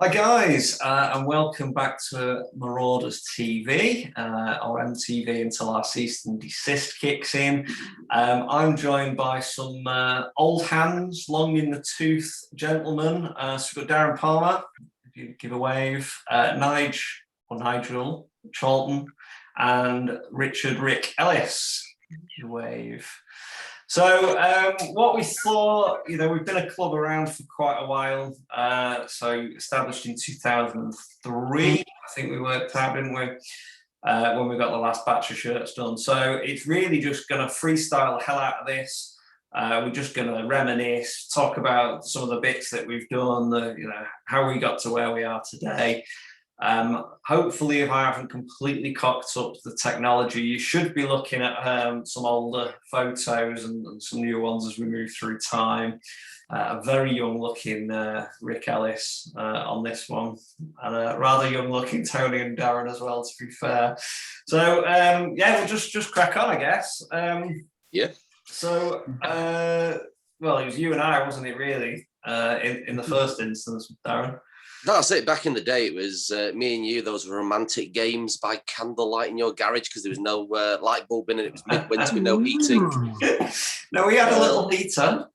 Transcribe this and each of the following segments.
Hi guys, and welcome back to Marauders TV, or MTV until our cease and desist kicks in. I'm joined by some old hands, long in the tooth gentlemen. So we've got Darran Palmer, if you give a wave, Nige, or Nigel Charlton, and Richard Rick Ellis, give a wave. So what we thought, we've been a club around for quite a while. So established in 2003, I think we worked out, didn't we? When we got the last batch of shirts done. So it's really just going to freestyle the hell out of this. We're just going to reminisce, talk about some of the bits that we've done, how we got to where we are today. Hopefully, if I haven't completely cocked up the technology, you should be looking at some older photos and some new ones as we move through time. A very young-looking Rick Ellis on this one, and a rather young-looking Tony and Darran as well, to be fair. So, we'll just crack on, I guess. Yeah. So, well, it was you and I, wasn't it, really, in the first instance, Darran? That's it. Back in the day, it was me and you. Those romantic games by candlelight in your garage because there was no light bulb in it. It was midwinter with no heating. No, we had a little heater.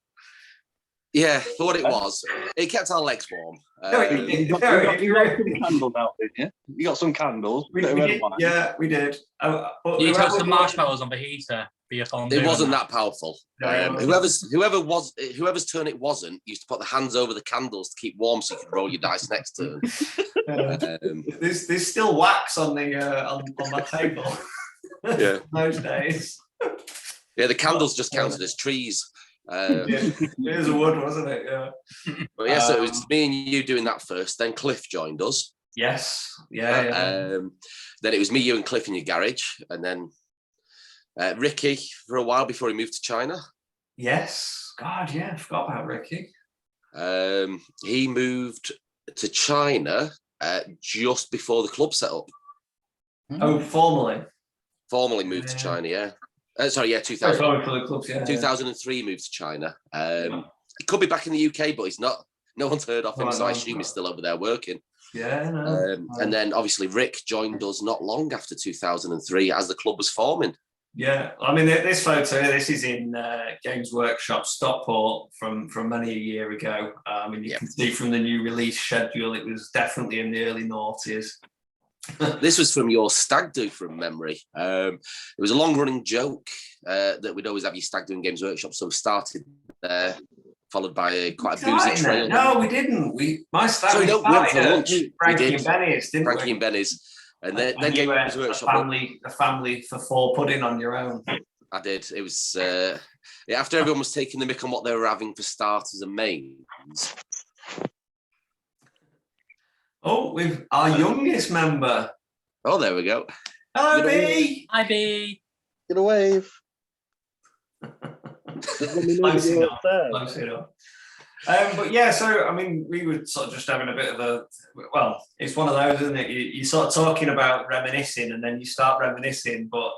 Yeah, for what it was, it kept our legs warm. You got some candles out, didn't you? You got some candles. We did, yeah, we did. You took some marshmallows on the heater for your fondue. It wasn't that powerful. No, whoever's turn it wasn't used to put the hands over the candles to keep warm, so you could roll your dice next turn. There's still wax on the on my table. Yeah, those days. Yeah, the candles just counted as trees. It was a wood, wasn't it? Yeah. But yeah, so it was me and you doing that first. Then Cliff joined us. Yes. Yeah. Then it was me, you, and Cliff in your garage, and then Ricky for a while before he moved to China. Yes. God, yeah, I forgot about Ricky. He moved to China just before the club set up. Oh, formally. Formally moved to China, yeah. 2000. Sorry for the clubs, yeah. 2003 moved to China. He could be back in the UK, but he's not. No one's heard of him, so I assume he's still over there working. Yeah, no. And then obviously Rick joined us not long after 2003 as the club was forming. Yeah, I mean, this photo, this is in Games Workshop Stockport from many a year ago. You can see from the new release schedule, it was definitely in the early noughties. This was from your stag do from memory. It was a long-running joke that we'd always have your stag do in Games Workshop, so we started there, followed by quite a boozy trail. No, we didn't. My stag we went for lunch. Frankie and Benny's, didn't Frankie we? and Benny's. And then Games Workshop. A family for four pudding on your own. I did. It was after everyone was taking the mick on what they were having for starters and mains. Oh, we've our youngest member. Oh, there we go. Hello, B. Hi, B. Get a wave. Close enough. But yeah, so I mean, we were sort of just having a bit of it's one of those, isn't it? You sort of talking about reminiscing, and then you start reminiscing. But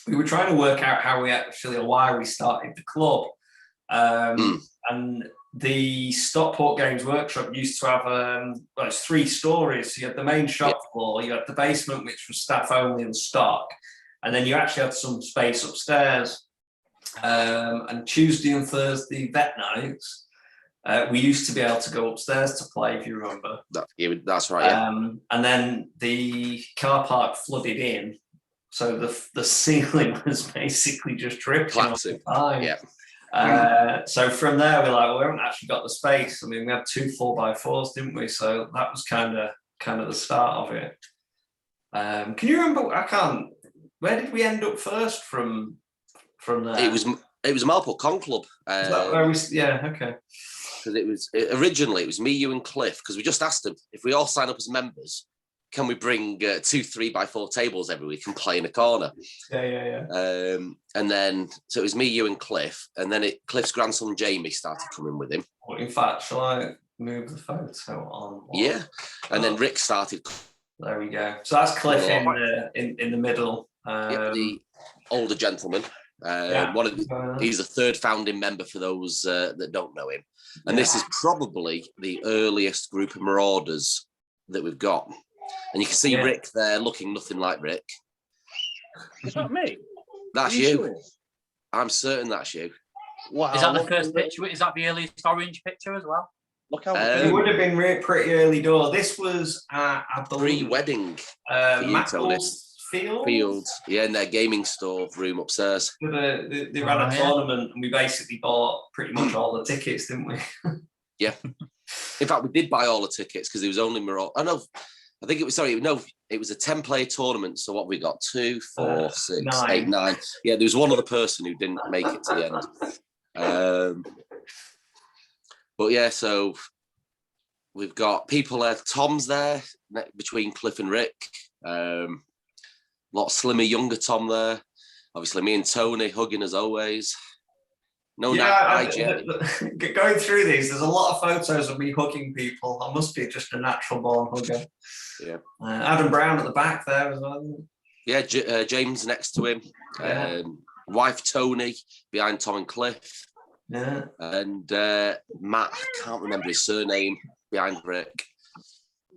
we were trying to work out how we actually, or why we started the club, and the Stockport Games Workshop used to have it's 3 stories. So you had the main shop floor, you had the basement, which was staff only and stock, and then you actually had some space upstairs. And Tuesday and Thursday vet nights, we used to be able to go upstairs to play, if you remember. That's right. Yeah. And then the car park flooded in, so the ceiling was basically just dripping all the time. Yeah. So from there, we're like, well, we haven't actually got the space. I mean, we had 2 4x4s, didn't we? So that was kind of the start of it. Can you remember? Where did we end up first from there? It was a Marport Con Club. Is that where we? Yeah, okay. Because originally it was me, you, and Cliff. Because we just asked them if we all sign up as members, can we bring 2 3x4 tables every week and play in a corner? Yeah. And then, so it was me, you, and Cliff. And then Cliff's grandson, Jamie, started coming with him. Well, in fact, shall I move the photo on? Yeah. And then Rick started. There we go. So that's Cliff in the middle. The older gentleman. He's the third founding member for those that don't know him. And this is probably the earliest group of Marauders that we've got. And you can see Rick there looking nothing like Rick. Is that me? That's you. Sure? I'm certain that's you. Wow. Is that the first picture? Is that the earliest orange picture as well? Look how it would have been pretty early door. This was pre-wedding. Fields, yeah, in their gaming store room upstairs. They ran a tournament, and we basically bought pretty much all the tickets, didn't we? Yeah. In fact, we did buy all the tickets because there was only it was a 10-player tournament. So what we got? 2, 4, 6, 8, 9. Yeah, there was one other person who didn't make it to the end. But yeah, so we've got people there. Tom's there between Cliff and Rick. A lot slimmer, younger Tom there. Obviously, me and Tony hugging as always. Going through these, there's a lot of photos of me hugging people. I must be just a natural born hugger. Yeah. Adam Brown at the back there as well. Yeah, James next to him. Wife Tony behind Tom and Cliff. Yeah. And Matt, I can't remember his surname, behind Rick.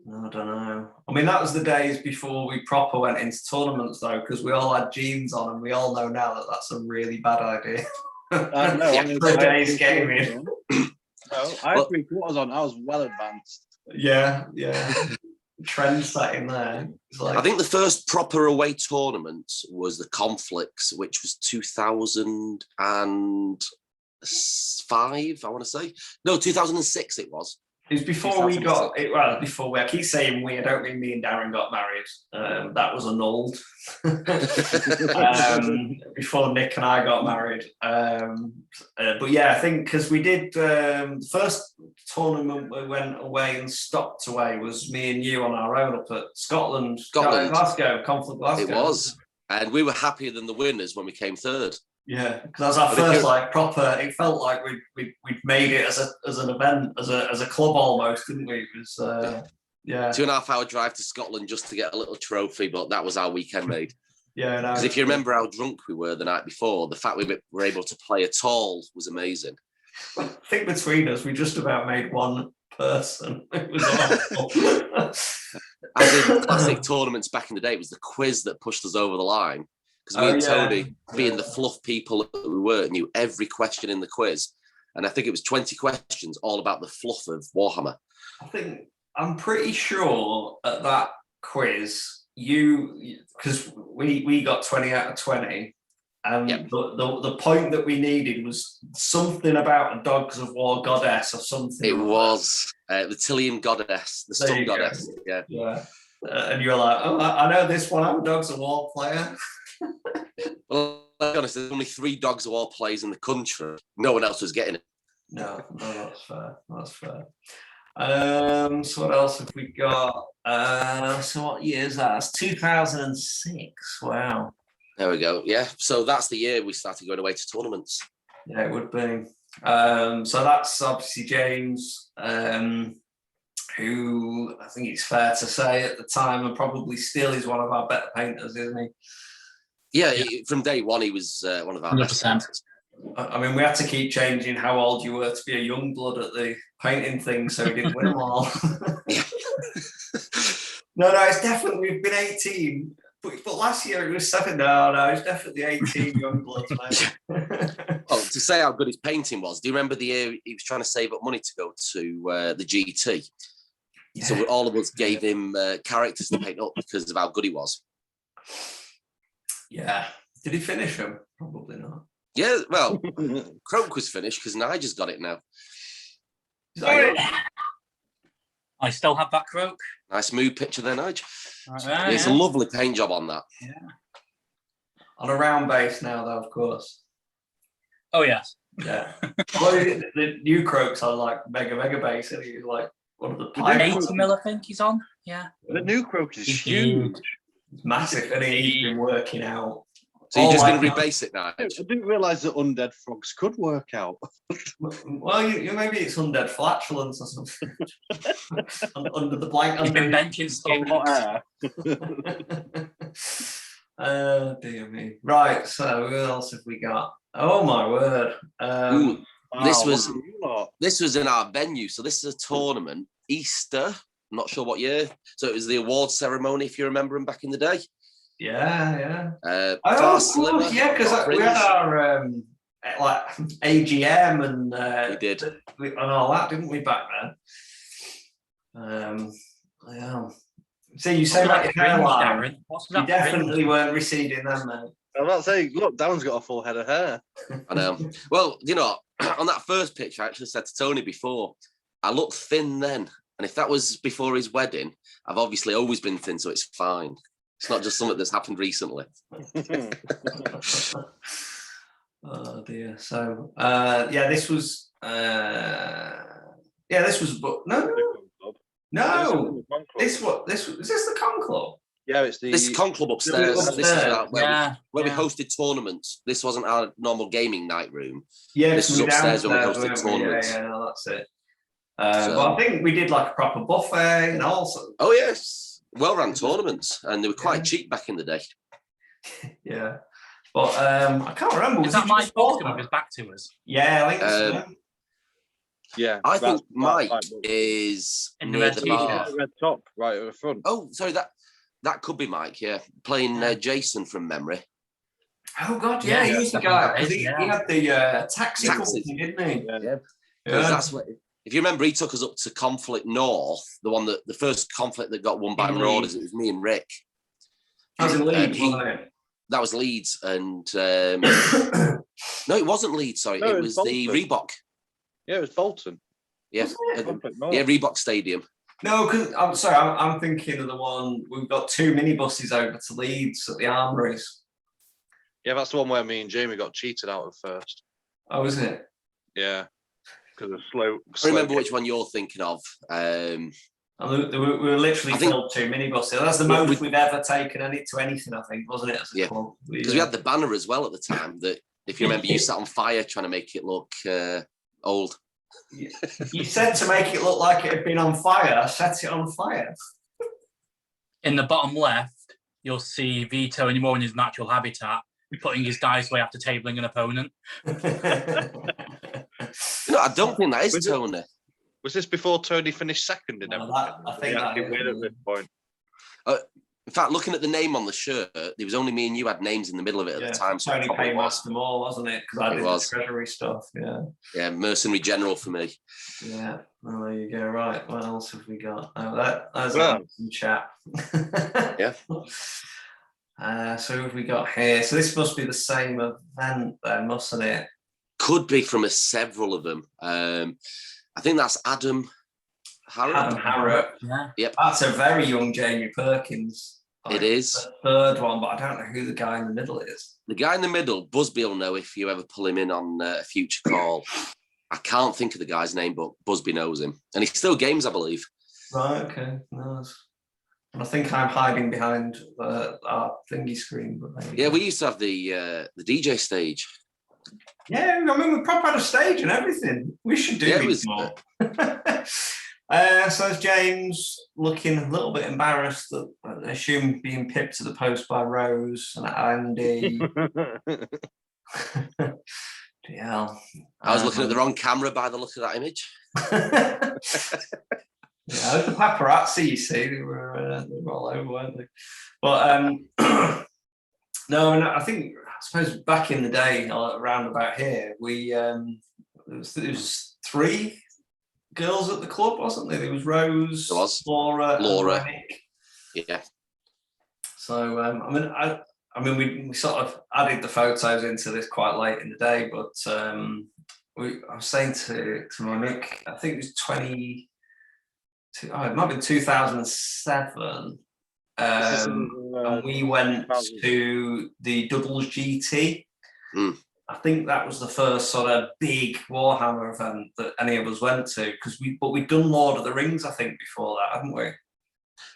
I don't know. I mean, that was the days before we proper went into tournaments, though, because we all had jeans on, and we all know now that that's a really bad idea. Today's gaming. No, I had 3 quarters on. I was well advanced. Yeah. Trend setting there. I think the first proper away tournament was the Conflicts, which was 2005, I want to say. No, 2006 it was. It was before we got it. Well, before I keep saying we. I don't mean me and Darran got married. That was annulled. Before Nick and I got married. But yeah, I think because we did the first tournament we went away and stopped away was me and you on our own up at Scotland. Glasgow, Conflict Glasgow. It was, and we were happier than the winners when we came third. Yeah, because that was our first proper. It felt like we'd made it as an event, as a club almost, didn't we? It was 2.5 hour drive to Scotland just to get a little trophy, but that was our weekend made. Yeah, because if you remember how drunk we were the night before, the fact we were able to play at all was amazing. I think between us, we just about made one person. It was awful. As in classic tournaments back in the day, it was the quiz that pushed us over the line. Because me and Tony, being the fluff people that we were, knew every question in the quiz. And I think it was 20 questions all about the fluff of Warhammer. I'm pretty sure at that quiz, because we got 20 out of 20. And the point that we needed was something about a Dogs of War goddess or something. It was the Tillian goddess, the sun goddess. Yeah. And you're like, oh, I know this one. I'm a Dogs of War player. Well, to be honest, there's only 3 Dogs of War players in the country. No one else was getting it. No, that's fair. That's fair. So what else have we got? So what year is that? It's 2006. Wow. There we go. Yeah. So that's the year we started going away to tournaments. Yeah, it would be. So that's obviously James, who I think it's fair to say at the time and probably still is one of our better painters, isn't he? Yeah. From day one, he was one of our 100%. best painters. I mean, we had to keep changing how old you were to be a young blood at the painting thing, so we didn't win them all. No, it's definitely, we've been 18. But last year it was 7. No, it's definitely 18 young bloods, mate. Well, to say how good his painting was, do you remember the year he was trying to save up money to go to the GT? Yeah. So all of us gave him characters to paint up because of how good he was. Yeah. Did he finish them? Probably not. Yeah, well, Croak was finished because Nige's got it now. I still have that Croak. Nice mood picture there, Nige. It's a lovely paint job on that. Yeah. On a round base now, though, of course. Oh, yes. Yeah. Well, the new Croak's on like mega base. And he's like one of the 80 mil, I think he's on. Yeah. The new Croak is huge. It's massive, and he's been working out. So you're just going to rebase it now? I didn't realise that undead frogs could work out. Well, maybe it's undead flatulence or something. Under the blanket. He's been benching so hot air. Dear me. Right, so who else have we got? Oh my word. Ooh, this Wow, was look at you lot. this was in our venue. So this is a tournament, Easter. I'm not sure what year. So it was the award ceremony, if you remember them back in the day. Yeah. Far Oh, of slimmer. course, yeah, because got we had fringe. our like AGM and We did. and all that, didn't we, back then? Yeah. See, you say about your hairline. Darren? What's You that definitely weren't receding then, mate. I was about to say, look, Darren's got a full head of hair. I know. Well, you know, on that first picture, I actually said to Tony before, I looked thin then. And if that was before his wedding, I've obviously always been thin, so it's fine. It's not just something that's happened recently. Oh dear. So this was but no. This is this the Con Club? Yeah, it's the. This is Con Club upstairs. Upstairs. This is where we Yeah. hosted tournaments. This wasn't our normal gaming night room. Yeah, This was we upstairs when we downstairs, hosted weren't we? tournaments. Yeah, no, that's it. So- But I think we did like a proper buffet and also. Oh yes, well-run tournaments, and they were quite cheap back in the day. Yeah. But I can't remember. Is Was that it Mike just Buxton Fortnite? with his back to us? Yeah, I think so. Yeah. I think that's Mike right, is In the near red the t-shirt. bar. red top right at the front. Oh, sorry, that could be Mike. Yeah, playing Jason from memory. Oh God, yeah, he was the definitely guy that because is, he yeah. had the taxi Taxi. company, didn't he? Yeah. Because that's what. If you remember, he took us up to Conflict North, the first conflict that got won by In Marauders. Leeds. It was me and Rick. That was in Leeds, he- wasn't it? That was Leeds, and no, it wasn't Leeds. Sorry, No, it it was was the Bolton. Reebok. Yeah, it was Bolton. Yeah, Was it? yeah, Reebok Stadium. No, because I'm sorry, I'm thinking of the one we've got 2 minibuses over to Leeds at the Armories. Yeah, that's the one where me and Jamie got cheated out of first. Oh, is it? Yeah, because of slow. I remember which one you're thinking of. And we were literally I think- filled 2 minibuses. That's the We- most we- we've ever taken to anything, I think, wasn't it? As a Yeah. club? Because we had the banner as well at the time. That, if you remember, you sat on fire trying to make it look old. You said to make it look like it had been on fire. I set it on fire. In the bottom left, you'll see Vito anymore in his natural habitat, putting his dice away after tabling an opponent. No, I don't think that is Was it- Tony. Was this before Tony finished second in No, everything? I think Yeah, that he is, win at yeah. this point. In fact, looking at the name on the shirt, there was only me and you had names in the middle of it at the time. So it Tony probably was. Paymaster more, wasn't it? Because I It did was. the treasury stuff. Yeah. Yeah, mercenary general for me. Yeah. Well, there you go. Right. What else have we got? Oh, that's Well. some chat. Yeah. So who have we got here? So this must be the same event then, mustn't it? Could be from several of them. I think that's Adam Harrop. Adam Harrop. Yeah. That's a very young Jamie Perkins. It is. The third one, but I don't know who the guy in the middle is. The guy in the middle, Busby will know if you ever pull him in on a future call. I can't think of the guy's name, but Busby knows him. And he still games, I believe. Right, okay. Nice. And I think I'm hiding behind our thingy screen. But maybe. Yeah, we used to have the DJ stage. Yeah, I mean, we proper had a stage and everything. We should do Yeah, it these was- more. So there's James looking a little bit embarrassed that I assume being pipped to the post by Rose and Andy. Yeah. I was looking at the wrong camera by the look of that image. Yeah, the paparazzi, you see, they were all over, weren't they? But no, I think I suppose back in the day, around about here, we there was 3 girls at the club, wasn't there? There was Rose, There was. Laura, Laura. and Nick. Yeah. So I mean, we sort of added the photos into this quite late in the day, but I was saying to my Nick, I think it was it might have been 2007. And we went to the doubles GT. Mm. I think that was the first sort of big Warhammer event that any of us went to, but we'd done Lord of the Rings, I think, before that, hadn't we?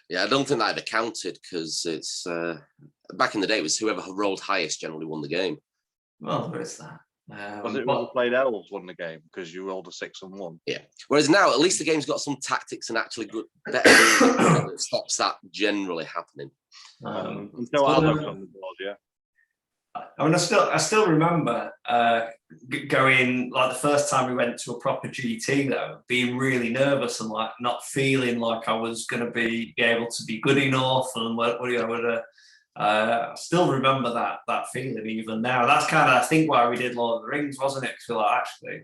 Yeah, I don't think that ever counted because it's back in the day, it was whoever rolled highest generally won the game. Well, there is that. Was it when we played Elves won the game because you rolled a 6-1? Yeah. Whereas now, at least the game's got some tactics and actually good better that stops that generally happening. Until I looked on the board, yeah. I mean, I still remember going, like, the first time we went to a proper GT, though, being really nervous and like not feeling like I was going to be able to be good enough, and I still remember that feeling even now. That's kind of, I think, why we did Lord of the Rings, wasn't it? Because we're like, actually,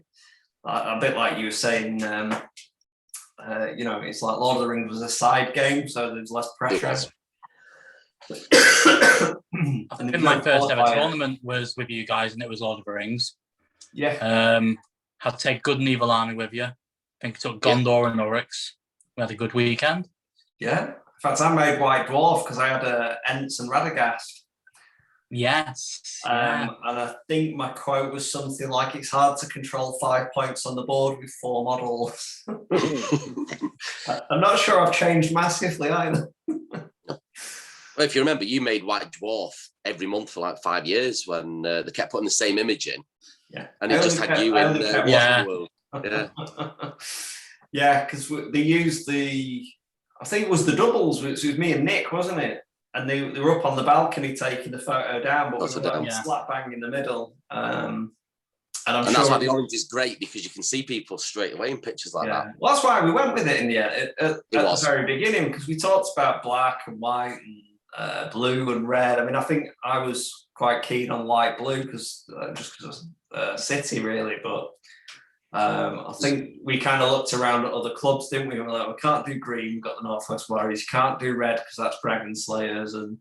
a bit like you were saying, it's like Lord of the Rings was a side game, so there's less pressure. I think my first ever tournament was with you guys, and it was Lord of the Rings. Yeah. Had to take good and evil army with you. I think I took Gondor and Oryx. We had a good weekend. Yeah. In fact, I made White Dwarf because I had Ents and Radagast. Yes. And I think my quote was something like, "It's hard to control 5 points on the board with 4 models." I'm not sure I've changed massively either. Well, if you remember, you made White Dwarf every month for like 5 years when they kept putting the same image in. Yeah. And it just had you in World. Yeah. Yeah, because they used I think it was the doubles, which was me and Nick, wasn't it? And they were up on the balcony taking the photo down, but we were slap bang in the middle. And that's why the orange is great, because you can see people straight away in pictures like that. Well, that's why we went with it in the end, at the very beginning, because we talked about black and white and blue and red. I mean, I think I was quite keen on light blue just because of City, really. But I think we kind of looked around at other clubs, didn't we? We were like, we can't do green. We've got the Northwest Warriors. You can't do red because that's Dragon Slayers, and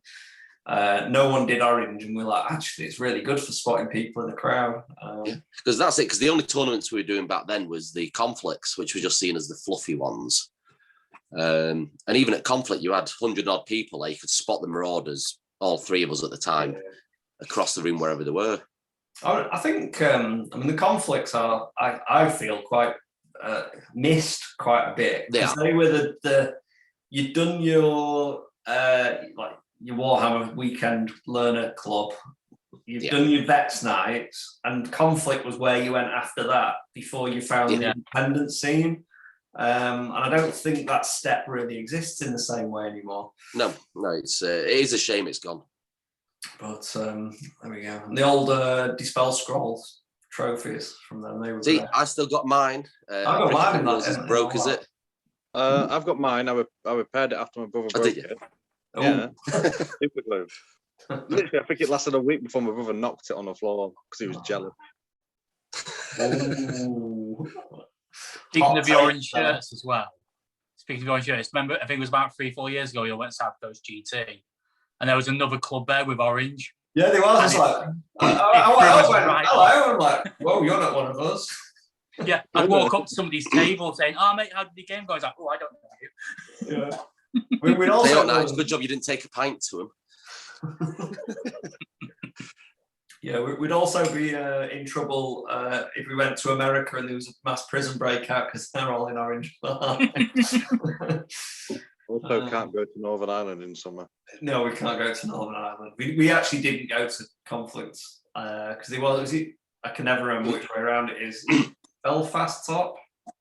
no one did orange. And we're like, actually, it's really good for spotting people in the crowd. Because that's it. Because the only tournaments we were doing back then was the conflicts, which were just seen as the fluffy ones. And even at conflict, you had 100 odd people there. You could spot the Marauders, all 3 of us at the time, across the room wherever they were. I think, the conflicts are, I feel, quite missed quite a bit, because they were you'd done your your Warhammer Weekend Learner Club, you've done your Vets Nights, and conflict was where you went after that before you found the independent scene. And I don't think that step really exists in the same way anymore. No, it is a shame it's gone. But there we go. And the old Dispel Scrolls trophies from them. They were See, great. I still got mine. I got mine in that. As broke as it. I've got mine. I repaired it after my brother broke it. Yeah, super glue. Literally, I think it lasted a week before my brother knocked it on the floor because he was jealous. Speaking of the orange shirts as well. Speaking of the orange shirts, remember, I think it was about 3-4 years ago, you went to South Coast GT, and there was another club there with orange. Yeah, there was. It's like, hello. I'm like, whoa, you're not one of us. Yeah, I'd walk up to somebody's table saying, "Oh, mate, how did the game go?" I was like, "Oh, I don't know you." Yeah. We'd also nice. Good job you didn't take a pint to him. Yeah, we'd also be in trouble if we went to America and there was a mass prison breakout because they're all in orange. Also, can't go to Northern Ireland in summer. No, we can't go to Northern Ireland. We actually didn't go to conflicts because I can never remember which way around it is. Belfast top.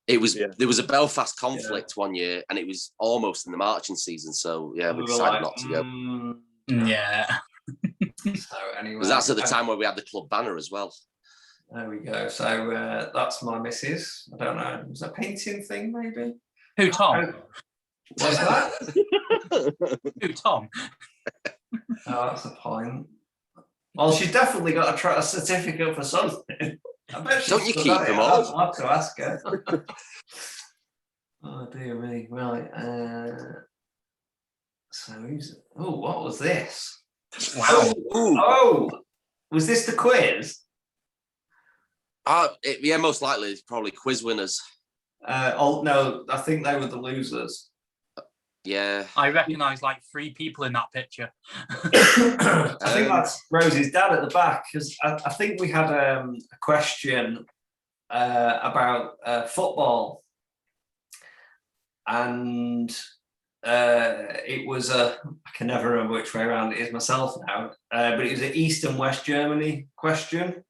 It was there was a Belfast conflict one year, and it was almost in the marching season. So we decided not to go. Yeah. So anyway, because that's at the time where we had the club banner as well. There we go. So that's my missus. I don't know. Was that a painting thing maybe? Who, Tom? What's that? Who, Tom? Oh, that's a point. Well, she's definitely got a certificate for something. I bet don't you keep them all? I'll have to ask her. Oh dear me. Right. What was this? Wow. Oh, was this the quiz? Yeah, most likely it's probably quiz winners. No, I think they were the losers. Yeah. I recognise like 3 people in that picture. I think that's Rosie's dad at the back, because I think we had a question about football, and it was I can never remember which way around it is myself now, but it was an East and West Germany question.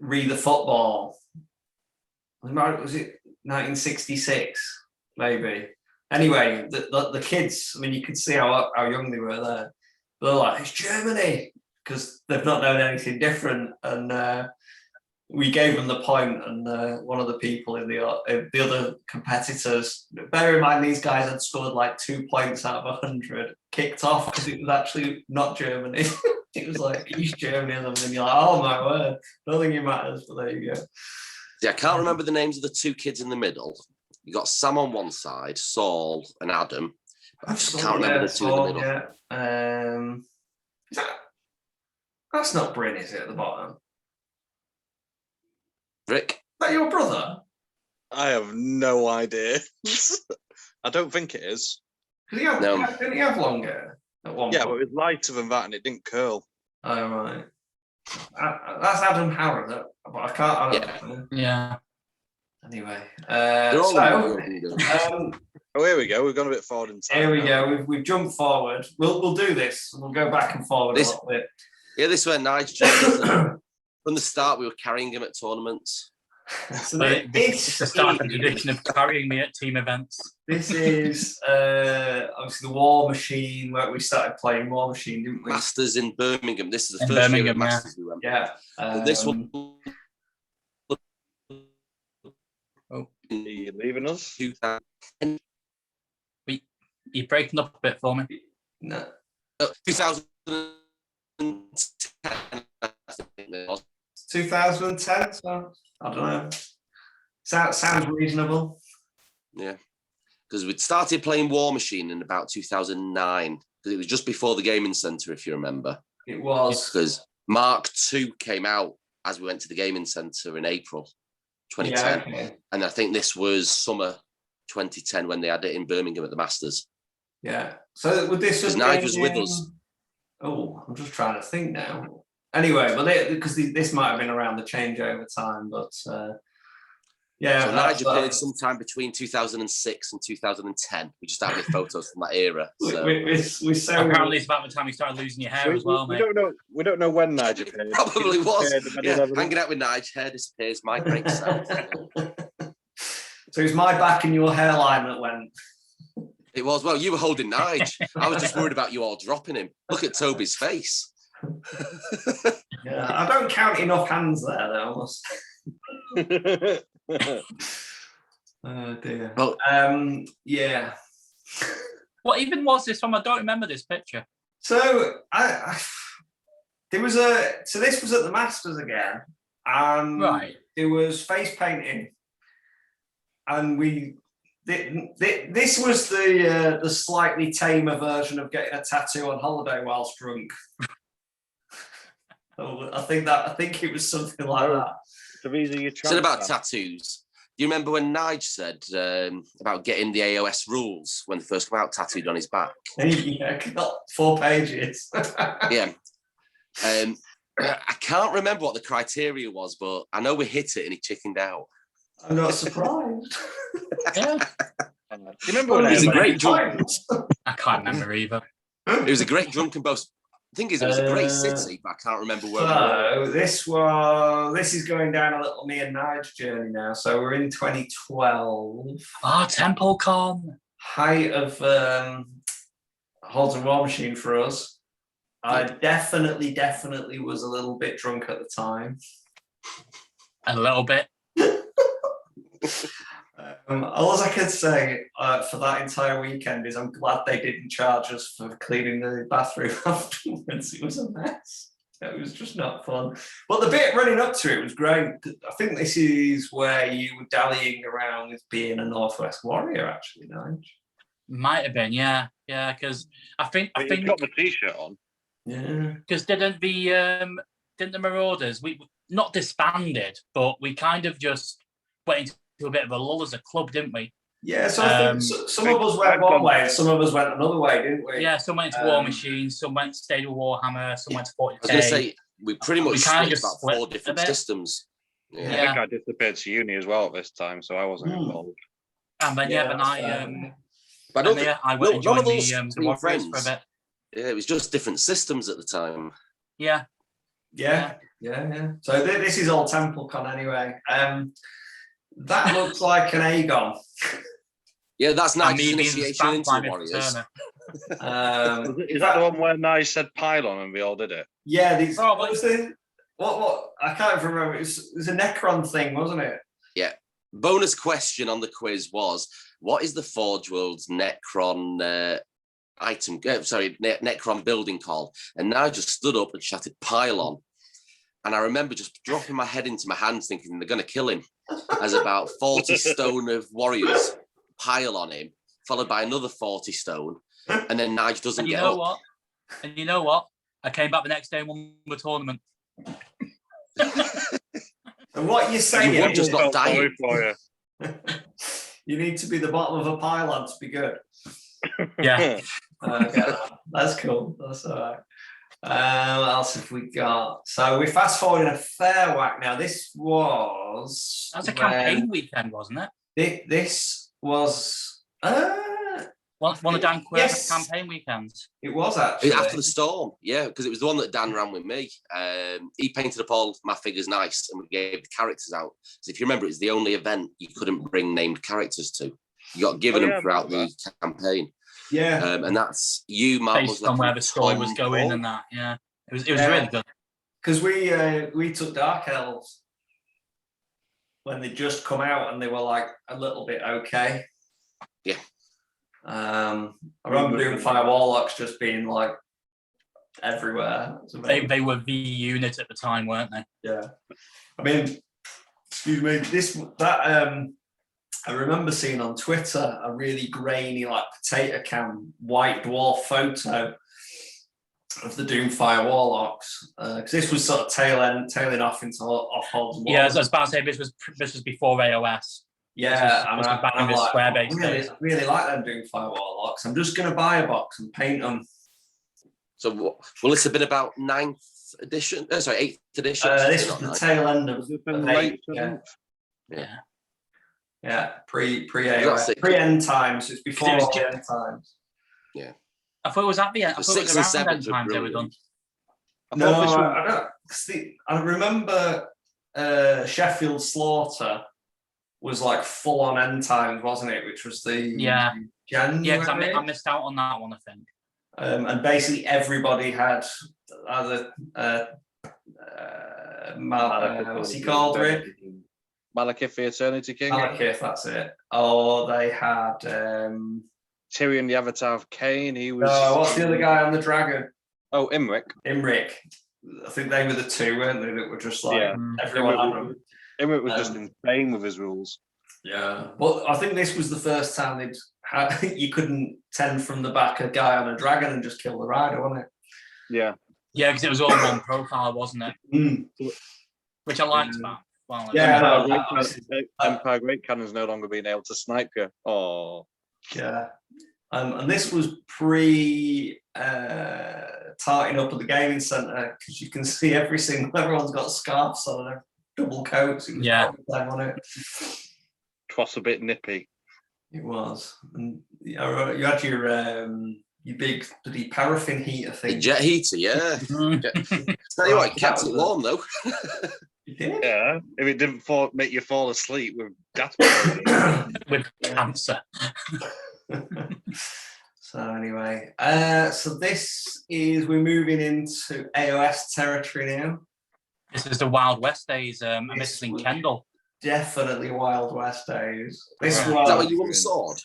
Read the Football. Was it 1966? Maybe. Anyway, the kids, I mean, you could see how young they were there. They're like, it's Germany, because they've not known anything different. And we gave them the point, and one of the people in the other competitors, bear in mind, these guys had scored like 2 points out of 100, kicked off because it was actually not Germany. It was like East Germany or something. You're like, oh my word, nothing matters, but there you go. Yeah, I can't remember the names of the 2 kids in the middle. You got Sam on one side, Saul and Adam. I just can't remember the 2 in the middle. Yeah. That's not Bryn, is it, at the bottom? Rick? Is that your brother? I have no idea. I don't think it is. Didn't he have long hair at one point? Yeah, but it was lighter than that and it didn't curl. Oh, right. That's Adam Howard, but I can't. Yeah. Anyway, Oh, here we go. We've gone a bit forward in time. Here we go. We've jumped forward. We'll do this. We'll go back and forward a little bit. Yeah, this is where Nige joined us. From the start, we were carrying him at tournaments. So it's the start of the tradition of carrying me at team events. This is obviously the War Machine, where we started playing War Machine, didn't we? Masters in Birmingham. This is the first year of Masters we went. Yeah. This one. Are you leaving us? 2010. You're breaking up a bit for me. No. 2010. 2010, so I don't know. Sounds reasonable. Yeah, because we'd started playing War Machine in about 2009, because it was just before the gaming centre, if you remember. It was. Because Mark II came out as we went to the gaming centre in April 2010. Yeah, okay. And I think this was summer 2010 when they had it in Birmingham at the Masters. Yeah. So would this have Nige was with us. Oh, I'm just trying to think now. Anyway, but because this might have been around the changeover time, but yeah. So Nige appeared sometime between 2006 and 2010. We just have any photos from that era. So. Apparently, it's about the time you started losing your hair as well, mate. We don't know when Nige appeared. Probably was. Yeah, hanging out with Nige, hair disappears, mic breaks out. So it's my back and your hairline that went. It was. Well, you were holding Nige. I was just worried about you all dropping him. Look at Toby's face. Yeah, I don't count enough hands there, though. Almost. Oh dear. Well, yeah. What even was this from? I don't remember this picture. So this was at the Masters again, and right. It was face painting, and this was the slightly tamer version of getting a tattoo on holiday whilst drunk. I think it was something like that. Said about tattoos. Do you remember when Nige said about getting the AOS rules when they first came out tattooed on his back? Yeah, got 4 pages. Yeah. I can't remember what the criteria was, but I know we hit it and he chickened out. I'm not surprised. Yeah. Do you remember when it was a great drunk? I can't remember either. It was a great drunken boast. The thing is, it was a great city, but I can't remember where. So this is going down a little me and Nige journey now. So we're in 2012. TempleCon. Height of Holds and War Machine for us. I definitely was a little bit drunk at the time. A little bit. All I can say for that entire weekend is I'm glad they didn't charge us for cleaning the bathroom afterwards. It was a mess. It was just not fun. But the bit running up to it was great. I think this is where you were dallying around with being a Northwest Warrior, actually, Nige. Might have been, yeah, because I think you got the t-shirt on. Yeah. Because didn't the Marauders we not disbanded, but we kind of just went into a bit of a lull as a club, didn't we? Yeah, so I think some of us went one way, some of us went another way, didn't we? Yeah, some went into War Machine, some stayed with Warhammer, some went to 40K. I was going to say, we pretty much split about 4 different systems. Yeah. I think I disappeared to uni as well at this time, so I wasn't involved. And then, I went and joined the Warriors for a bit. Yeah, it was just different systems at the time. Yeah. Yeah. So this is all TempleCon anyway. That looks like an Aegon. Yeah, that's And Nige's me being the initiation span into the climate Warriors. Turner. Is that the one where Nige said pylon and we all did it? Yeah, these. Oh, What was the? What? I can't even remember. It was a Necron thing, wasn't it? Yeah. Bonus question on the quiz was, what is the Forge World's Necron Necron building called? And Nigel stood up and shouted pylon. And I remember just dropping my head into my hands thinking they're going to kill him, as about 40 stone of warriors pile on him, followed by another 40 stone. And then Nige doesn't get up. And you know what? I came back the next day and won the tournament. And what you're saying, You're just not dying. You need to be the bottom of a pylon to be good. Yeah. Okay, that's cool. That's all right. What else have we got? So we're fast forwarding a fair whack now. This was... That was a campaign weekend, wasn't it? This was... One of Dan Quirk's campaign weekends. It was actually. After the storm, yeah, because it was the one that Dan ran with me. He painted up all my figures nice and we gave the characters out. So if you remember, it's the only event you couldn't bring named characters to. You got given them throughout the campaign. Yeah. And that's you, Mark. Based on where the story was going and that, yeah. It was really good. Because we took Dark Elves when they just come out and they were like a little bit okay. Yeah. I remember doing Fire Warlocks just being like everywhere. They were the unit at the time, weren't they? Yeah. I mean, excuse me, I remember seeing on Twitter a really grainy, like potato can white dwarf photo of the Doomfire Warlocks, because this was sort of tailing off into off-holds. Yeah, I was about to say this was before AOS. Yeah, I'm like, I really like them Doomfire Warlocks. I'm just going to buy a box and paint them. So, well, it's been about 9th edition. 8th edition. This was the tail end of yeah, pre-end times. It's before end times. Yeah, I thought it was at the end. I thought it was around end times they were done. I remember Sheffield Slaughter was like full on end times, wasn't it? Which was the January. Yeah, because I missed out on that one, I think. And basically everybody had either what's he called, Rick? Malekith the Eternity King. Malekith, that's it. Or they had Tyrion the Avatar of Cain. He was. No, what's the other guy on the dragon? Oh, Imric. I think they were the two, weren't they? That were just like everyone had them. Imric was just insane with his rules. Yeah, well, I think this was the first time you couldn't tend from the back a guy on a dragon and just kill the rider, wasn't it? Yeah. Yeah, because it was all one profile, wasn't it? Mm. Which I liked about. Well, Empire Great Cannon's no longer being able to snipe you. Oh. Yeah. And this was tarting up at the gaming centre, because you can see everyone's got scarves on and double coats. It was on it. Twas a bit nippy. It was. And you had your big bloody paraffin heater thing. The jet heater, yeah. Tell you what, it kept it warm though. You did? Yeah. If it didn't make you fall asleep with gas. With cancer. So anyway, so we're moving into AOS territory now. This is the Wild West days. I'm missing Kendall. Definitely Wild West days. This Is was, that when you won the sword?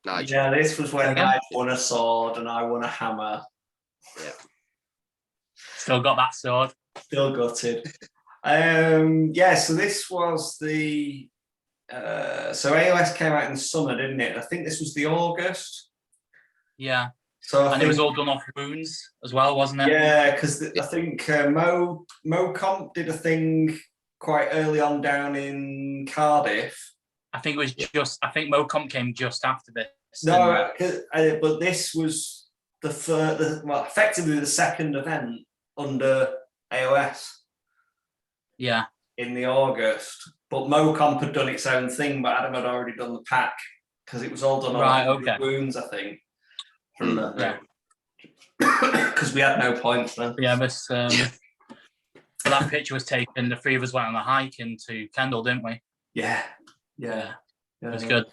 Nige. Yeah, this was when I won a sword and I won a hammer. Yeah. Still got that sword. Still gutted. So this was the so AOS came out in the summer, didn't it? I think this was the August. Yeah. So it was all done off wounds as well, wasn't it? Yeah, because I think Mo Comp did a thing quite early on down in Cardiff. I think it was I think Mo Comp came just after this. No, but this was effectively the second event under AOS. Yeah. In the August. But MoComp had done its own thing, but Adam had already done the pack because it was all done on wounds, I think. because we had no points then. Yeah, this so that picture was taken. The three of us went on a hike into Kendal, didn't we? Yeah. It was good.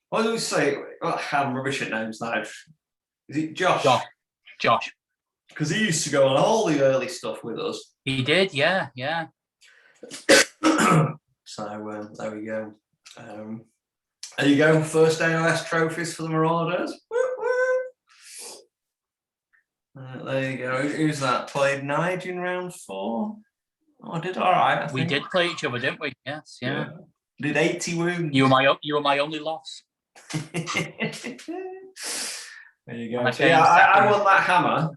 What do we say? I'm rubbish at names now. Is it Josh? Josh. Because he used to go on all the early stuff with us. He did, yeah. So there we go. There you go. First AOS trophies for the Marauders. There you go. Who's that? Played Nige in round 4. Oh, did all right. We did play each other, didn't we? Yes, yeah. Did 80 wounds. You were my only loss. There you go. So, yeah, I won that hammer,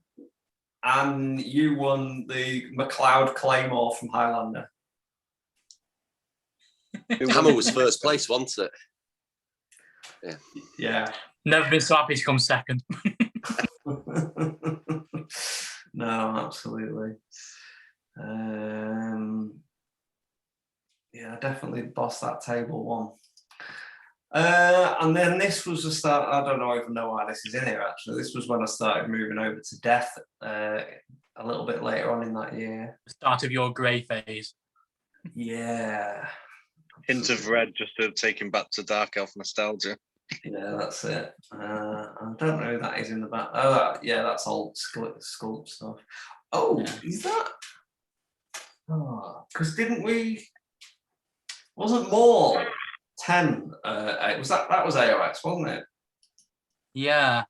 and you won the McLeod Claymore from Highlander. Hammer was first place, wasn't it? Yeah. Never been so happy to come second. No, absolutely. Yeah, definitely bossed that table one. And then this was the start. I don't even know why this is in here actually. This was when I started moving over to Death a little bit later on in that year. The start of your grey phase. Yeah. Hint of red just to take him back to Dark Elf nostalgia. Yeah, that's it. I don't know who that is in the back. Oh, yeah, that's old sculpt stuff. Oh, yeah. Is that? Oh, because didn't we? Wasn't more 10? Was that was AOX, wasn't it? Yeah.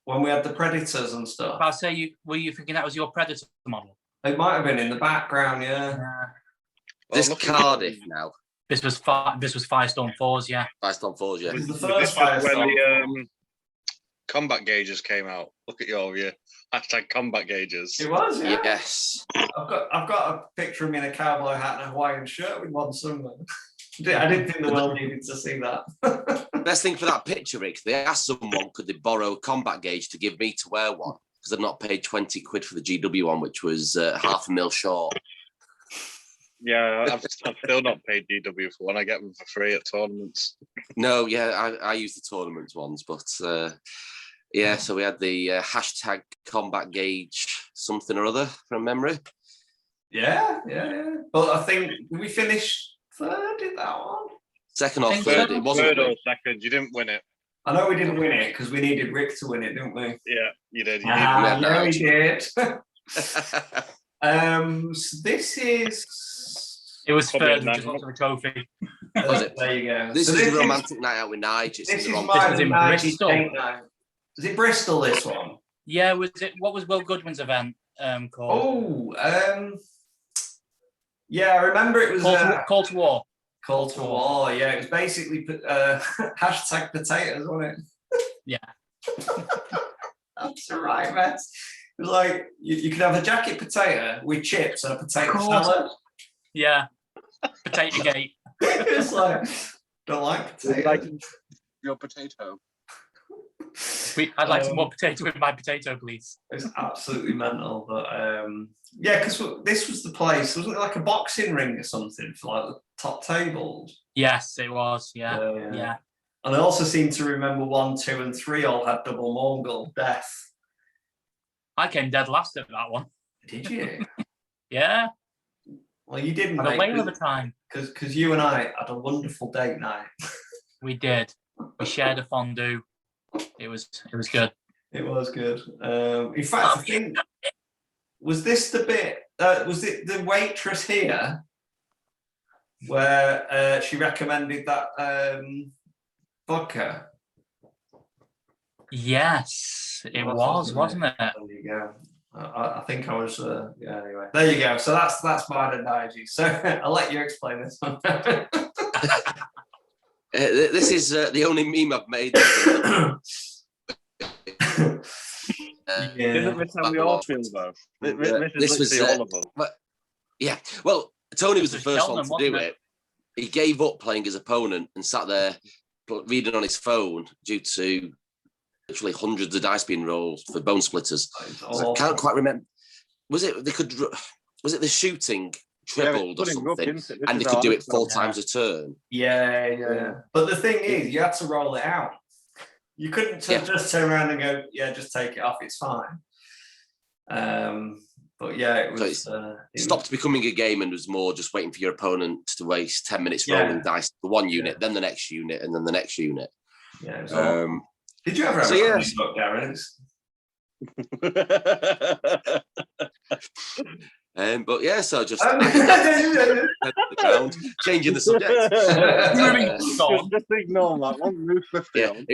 When we had the Predators and stuff. I'll say were you thinking that was your Predator model? It might have been in the background, yeah. This Cardiff now. This was Firestone 4s, yeah. Firestone 4s, yeah. It was the first Firestone. When the combat gauges came out. Look at your hashtag combat gauges. It was, yeah. Yes. I've got a picture of me in a cowboy hat and a Hawaiian shirt with one somewhere. I didn't think the world needed to see that. Best thing for that picture, Rick, they asked someone could they borrow a combat gauge to give me to wear one because I've not paid 20 quid for the GW one, which was £500,000 short. Yeah, I've still not paid GW for one. I get them for free at tournaments. No, yeah, I use the tournament ones, but yeah, so we had the hashtag combat gauge something or other from memory. Yeah. But I think we finished third in that one. Second or third, it wasn't third or second. You didn't win it. I know we didn't win it because we needed Rick to win it, didn't we? Yeah, you did. Yeah, we did. So this is. It was third, just lots of a trophy. Was it? There you go. This is a romantic night out with Nige. This is in Bristol. Is it Bristol? This one? Yeah. Was it? What was Will Goodwin's event called? Yeah, I remember it was Call to War. Call to War. Yeah, it was basically hashtag potatoes, wasn't it? Yeah. That's right, man. It was like you could have a jacket potato with chips and a potato salad. Yeah. Potato gate. It's like, don't like potatoes. Like your potato. I'd like some more potato with my potato, please. It's absolutely mental, but yeah, because this was the place, wasn't it like a boxing ring or something for like the top tables? Yes, it was. Yeah. And I also seem to remember 1, 2, and 3 all had double Mongol death. I came dead last at that one. Did you? Yeah. Well, you didn't. Had a whale of a time. Because you and I had a wonderful date night. We did. We shared a fondue. It was good. It was good. In fact, I think was this the bit? Was it the waitress here where she recommended that vodka? Yes, it was, wasn't it? There you go. I think I was. Yeah. Anyway, there you go. So that's mine and Nige. So I'll let you explain this one. This is the only meme I've made. Isn't this how we all feel though? This was all of them. Yeah. Well, Tony was the first one to do it. He gave up playing his opponent and sat there reading on his phone due to literally hundreds of dice being rolled for bone splitters. So I can't quite remember. Was it the shooting tripled or something, and they could do it 4 times a turn? Yeah. But the thing is, you had to roll it out. You couldn't just turn around and go, yeah, just take it off, it's fine. But yeah, it was. So it stopped becoming a game and was more just waiting for your opponent to waste 10 minutes rolling dice for one unit, then the next unit, and then the next unit. Yeah. It was did you ever have a book, Darran? But yeah, so just the ground, changing the subject. Just ignore that one. Move 50 on.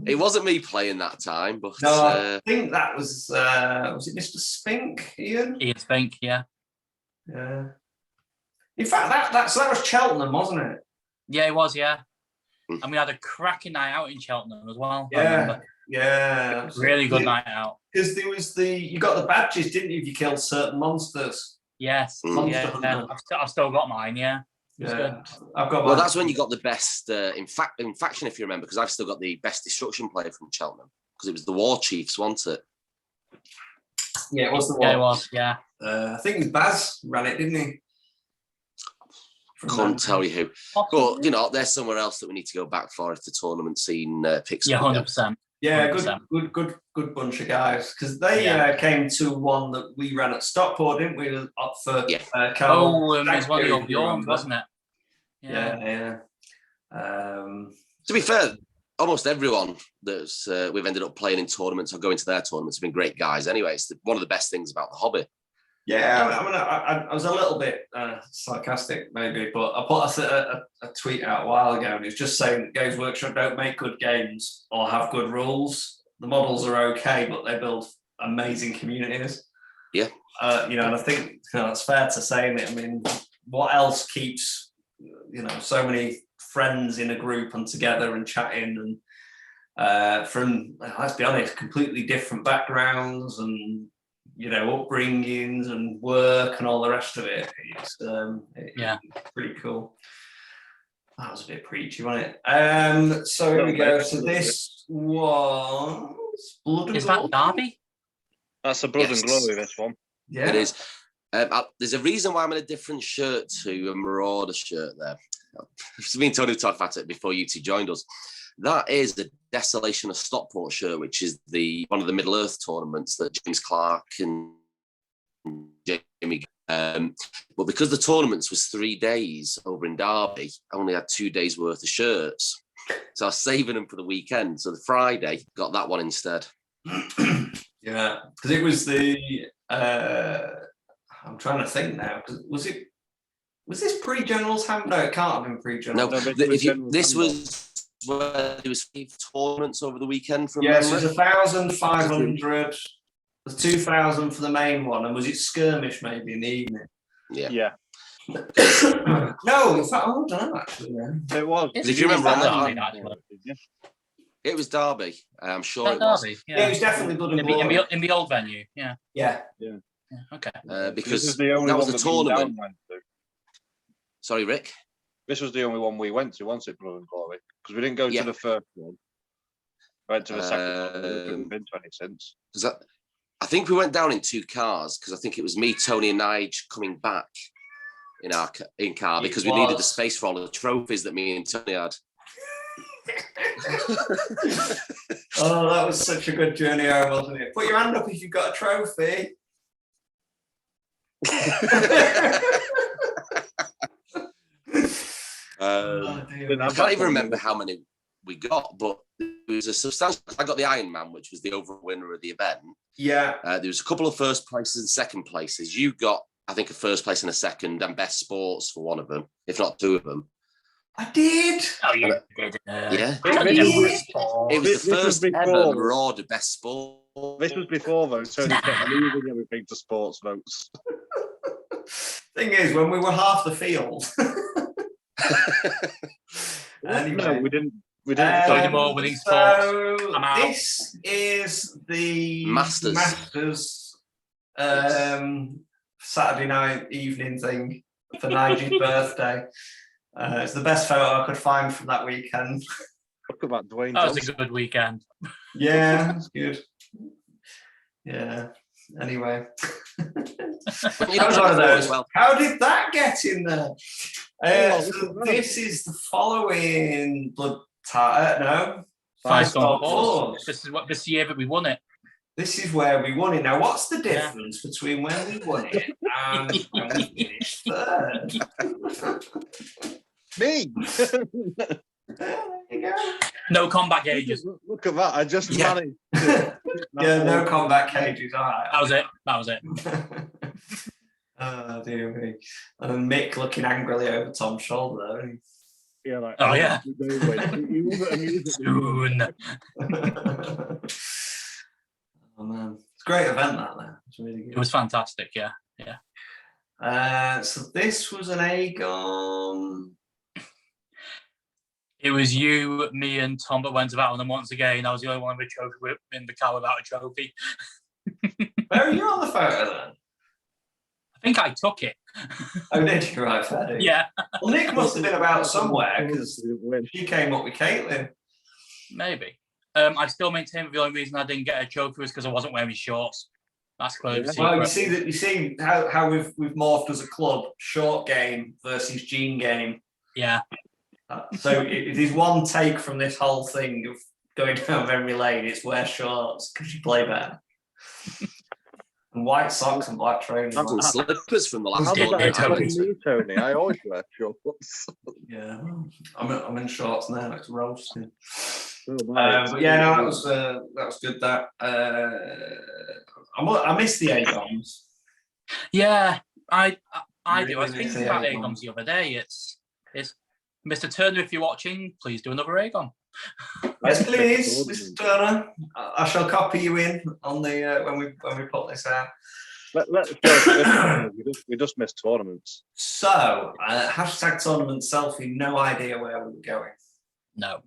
It wasn't me playing that time, but no, I think that was it Mr. Spink, Ian? Ian Spink, yeah. Yeah. In fact, that was Cheltenham, wasn't it? Yeah, it was, yeah. And we had a cracking night out in Cheltenham as well. Yeah. Yeah. Really good night out. Because there was you got the badges, didn't you, if you killed certain monsters? Yes. Yeah. I've still got mine, yeah. Yeah, I've got. Well, that's when you got the best in faction, if you remember, because I've still got the best destruction player from Cheltenham because it was the War Chiefs, wasn't it? Yeah, it was the War. Yeah, it was. Yeah. I think Baz ran it, didn't he? Couldn't tell you who, but you know, there's somewhere else that we need to go back for if the tournament scene picks up. 100%. Yeah, 100%. good bunch of guys because they came to one that we ran at Stockport, didn't we? Up for it was one of your wasn't it? Yeah. To be fair, almost everyone that's we've ended up playing in tournaments or going to their tournaments have been great guys. Anyway, it's one of the best things about the hobby. Yeah, I was a little bit sarcastic maybe, but I put a tweet out a while ago and it's just saying that Games Workshop don't make good games or have good rules. The models are okay, but they build amazing communities. Yeah. And I think it's fair to say it. I mean, what else keeps so many friends in a group and together and chatting and from, let's be honest, completely different backgrounds and upbringings and work and all the rest of it. It's pretty cool. That was a bit preachy, wasn't it? So here we go. So this was Blood and Glory. Is that Derby? That's a Blood and Glory, this one. Yeah. It is. There's a reason why I'm in a different shirt to a Marauder shirt there. Me and Tony talked about it before you two joined us. That is the Desolation of Stockport shirt, which is one of the Middle Earth tournaments that James Clark and Jamie. But because the tournaments was 3 days over in Derby, I only had 2 days worth of shirts. So I was saving them for the weekend. So the Friday got that one instead. Yeah, because it was I'm trying to think now. Was this pre-General's Hand? No, it can't have been pre-General. No, this was where there was 5 tournaments over the weekend from memory. So there's 1,500. There's 2,000 for the main one, and was it skirmish maybe in the evening? Yeah. No, in fact, I don't know actually. Yeah. It was. If you remember, it was Derby. I'm sure it was. Derby, yeah, it was definitely Blood and Glory in the old venue. Yeah. Okay. Because that was the tournament. Sorry, Rick. This was the only one we went to, wasn't it, Blood and Glory? Because we didn't go to the first one. We went to the second one. There couldn't been 20 cents. I think we went down in 2 cars because I think it was me, Tony, and Nige coming back in car because we needed the space for all of the trophies that me and Tony had. Oh, that was such a good journey home, wasn't it? Put your hand up if you've got a trophy. I can't even remember how many we got, but it was a substantial. I got the Iron Man, which was the overall winner of the event. Yeah. There was a couple of first places and second places. You got, I think, a first place and a second, and best sports for one of them, if not 2 of them. I did. Oh, you did. Yeah. It was the first ever Marauder best sport. This was before, though. Tony kept losing everything to sports votes. Thing is, when we were half the field. Anyway. No, we didn't. So this is the Masters Saturday night evening thing for Nige's birthday. It's the best photo I could find from that weekend. Look at that, Dwayne. That was a good weekend. Yeah, it's good. Yeah. Anyway, that was one of those. Well. How did that get in there? So this is the following Five-star course. This year that we won it. This is where we won it. Now, what's the difference between when we won it and when we finished third? Me. There you go. No combat gauges. Look at that. I just managed. No combat cages. All right. That was it. Oh, dear me. And then Mick looking angrily over Tom's shoulder. Yeah, like, oh, yeah. Soon. Oh, man. It's a great event, that, there. It's really good. It was fantastic, yeah. So this was an Aegon. It was you, me, and Tom that went about them once again. I was the only one with a trophy in the car without a trophy. Where are you on the photo then? I think I took it. Oh, did you? Right, fair. Yeah. Well, Nick must have been about somewhere because she came up with Caitlin. Maybe. I still maintain the only reason I didn't get a trophy was because I wasn't wearing shorts. That's clearly Well, you see how we've morphed as a club. Short game versus jean game. Yeah. So it is one take from this whole thing of going down memory lane. It's wear shorts because you play better. And white socks and black trainers. And slippers from the last Tony. I always wear shorts. Yeah, I'm in shorts now. It's roasting. But yeah, no, that was good. That I missed the Aegons. Yeah, I do. I was Really thinking about Aegons the other day. It's Mr. Turner, if you're watching, please do another Aegon. Yes, please, Mr. Turner. I shall copy you in on the when we put this out. Let's go. We just missed tournaments. So hashtag tournament selfie. No idea where we were going. No.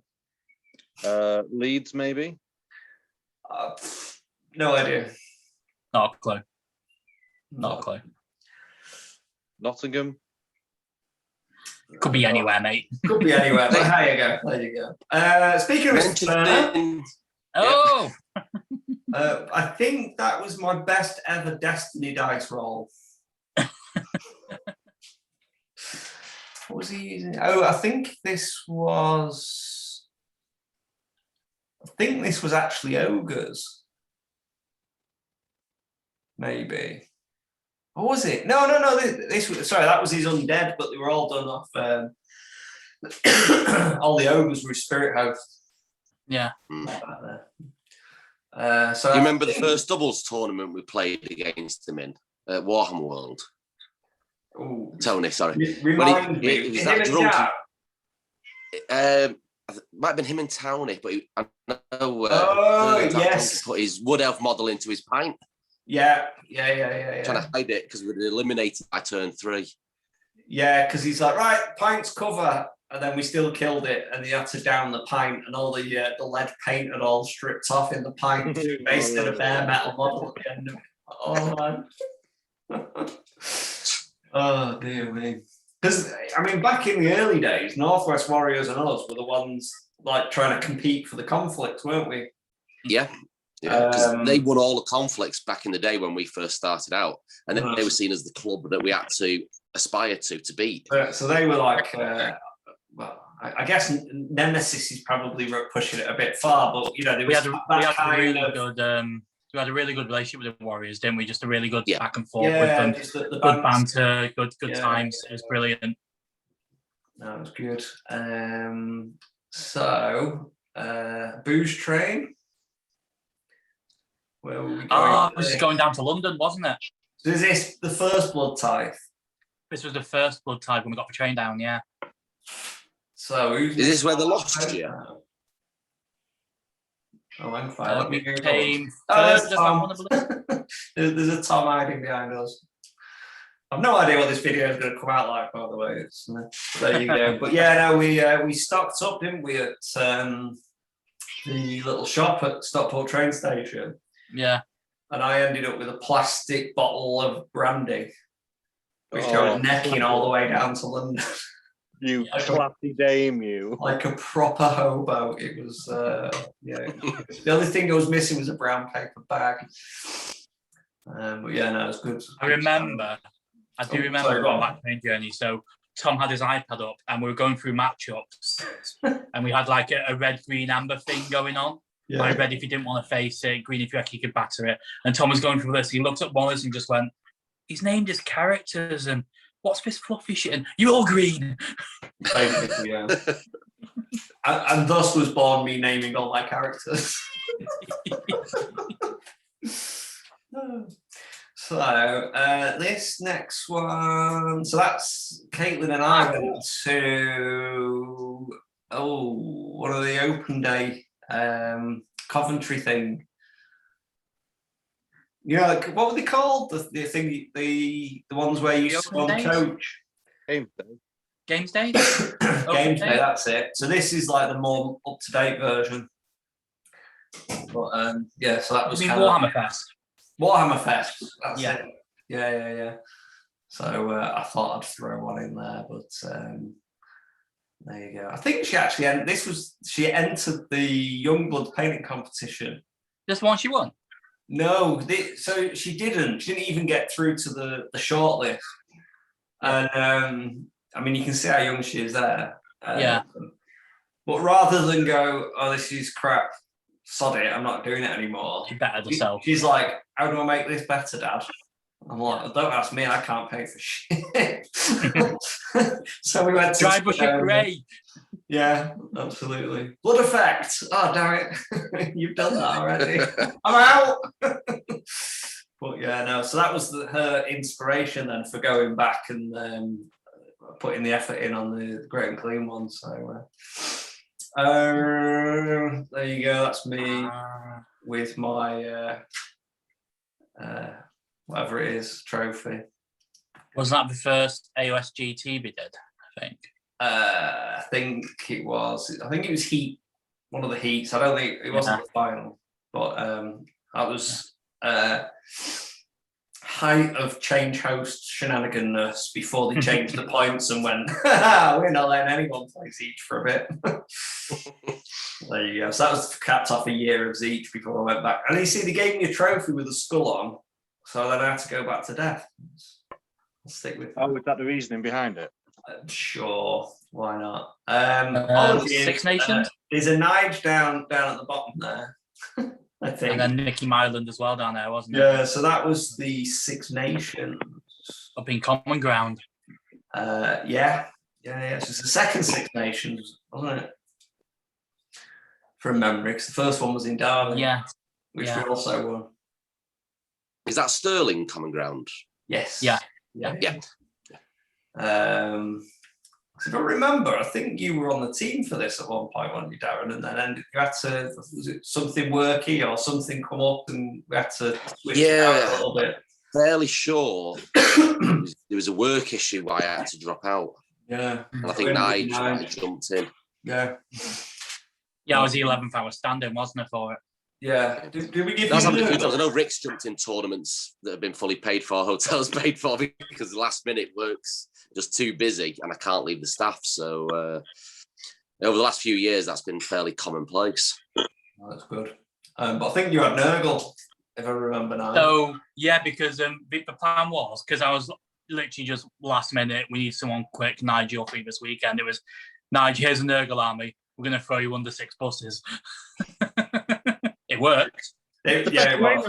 Leeds, maybe. No idea. Not a clue. Not a clue. Nottingham. Could be anywhere, mate. Could be anywhere. But there you go. Speaking of Mr. Turner, oh, I think that was my best ever Destiny dice roll. What was he using? Oh, I think this was actually ogres. Maybe. What was it? No. This was, sorry, that was his undead, but they were all done off. All the ogres were his spirit hosts. Yeah. So you remember the first doubles tournament we played against him in at Warhammer World? Ooh. Tony, sorry. Remind me. He was that drunk. It might have been him and Townie, but I know. Yes. He put his Wood Elf model into his pint. Yeah. Trying to hide it because we'd eliminated by turn 3. Yeah, because he's like, right, pint's cover, and then we still killed it, and he had to down the pint, and all the lead paint had all stripped off in the pint, based in a bare metal model at the end of it. Oh man. Oh dear me. Because I mean, back in the early days, Northwest Warriors and us were the ones like trying to compete for the conflicts, weren't we? Yeah. Yeah, because they won all the conflicts back in the day when we first started out, and then they were seen as the club that we had to aspire to beat. So they were like, well, I guess Nemesis is probably pushing it a bit far, but you know, we had a really good relationship with the Warriors, didn't we? Just a really good back and forth with them. Just the good banter, good times. It was brilliant. No, it was good. So Booze Train. Where were we going? It was going down to London, wasn't it? So is this the first blood tithe? This was the first blood tithe when we got the train down, yeah. So is this where they lost you? Oh, I'm fine. We came there's Tom. There's a Tom hiding behind us. I've no idea what this video is going to come out like, by the way. There you go. But yeah, no, we stocked up, didn't we, at the little shop at Stockport train station. Yeah. And I ended up with a plastic bottle of brandy, which I was necking all the way down to London. You classy dame, you. Like a proper hobo. It was, The only thing I was missing was a brown paper bag. But yeah, no, it was good. I do remember on that train journey. So Tom had his iPad up and we were going through matchups and we had like a red, green, amber thing going on. Yeah. Like red if you didn't want to face it, green if you reckon you could batter it. And Tom was going through this. He looked at Wallace and just went, he's named his characters and what's this fluffy shit? And you're all green. Basically, yeah. and thus was born me naming all my characters. So this next one, so that's Caitlin and I went to one of the open day Coventry thing. You know, like, what were they called? The thing, the ones where you spun coach. Game day. Games day. Games day. That's it. So this is like the more up to date version. But yeah, so that was kind Warhammer Fest. Warhammer Fest. That's Yeah. it. Yeah. So I thought I'd throw one in there, but there you go. I think she actually she entered the Youngblood painting competition. Just one she won. No, so she didn't. She didn't even get through to the shortlist. And I mean, you can see how young she is there. Yeah. But rather than go, oh, this is crap, sod it, I'm not doing it anymore. She bettered herself. She's like, how do I make this better, Dad? I'm like, don't ask me, I can't pay for shit. So we went to Dry bush and grey. Yeah, absolutely. Blood effect. Oh, damn it. You've done that already. I'm out. But yeah, no. So that was her inspiration then for going back and putting the effort in on the Great and Clean one. So there you go. That's me with my whatever it is trophy. Was that the first AOS GT we did? I think. I think it was. I think it was Heat. One of the Heats. I don't think it wasn't the final, but that was height of change host shenaniganness before they changed the points and went, we're not letting anyone play Siege for a bit. There you go. So that was capped off a year of Siege before I went back. And you see, they gave me a trophy with a skull on, so then I had to go back to death. I'll stick with that. Oh, was that the reasoning behind it? Sure, why not? Six Nations. There's a Nige down at the bottom there, I think. And then Nicky Myland as well down there, wasn't it? Yeah, so that was the Six Nations. Up in Common Ground. Yeah. So it's the second Six Nations, wasn't it? From memory, because the first one was in Darran. Yeah. Which we also won. Is that Sterling Common Ground? Yes. Yeah. So I remember, I think you were on the team for this at one point, weren't you, Darran? And then you had to, was it something worky or something come up and we had to switch it out a little bit? Fairly sure there was a work issue why I had to drop out. Yeah. And I think Nige jumped in. Yeah. Yeah, I was the 11th. I was standing, wasn't it, for it? Yeah. Did we give That's you happened a few times. I know Rick's jumped in tournaments that have been fully paid for, hotels paid for, because the last minute work's just too busy and I can't leave the staff. So over the last few years, that's been fairly commonplace. Oh, that's good. But I think you had Nurgle, if I remember now. So, yeah, because the plan was, because I was literally just last minute, we need someone quick, Nigel free this weekend. It was, Nigel, here's a Nurgle army. We're going to throw you under 6 buses. It worked. It was.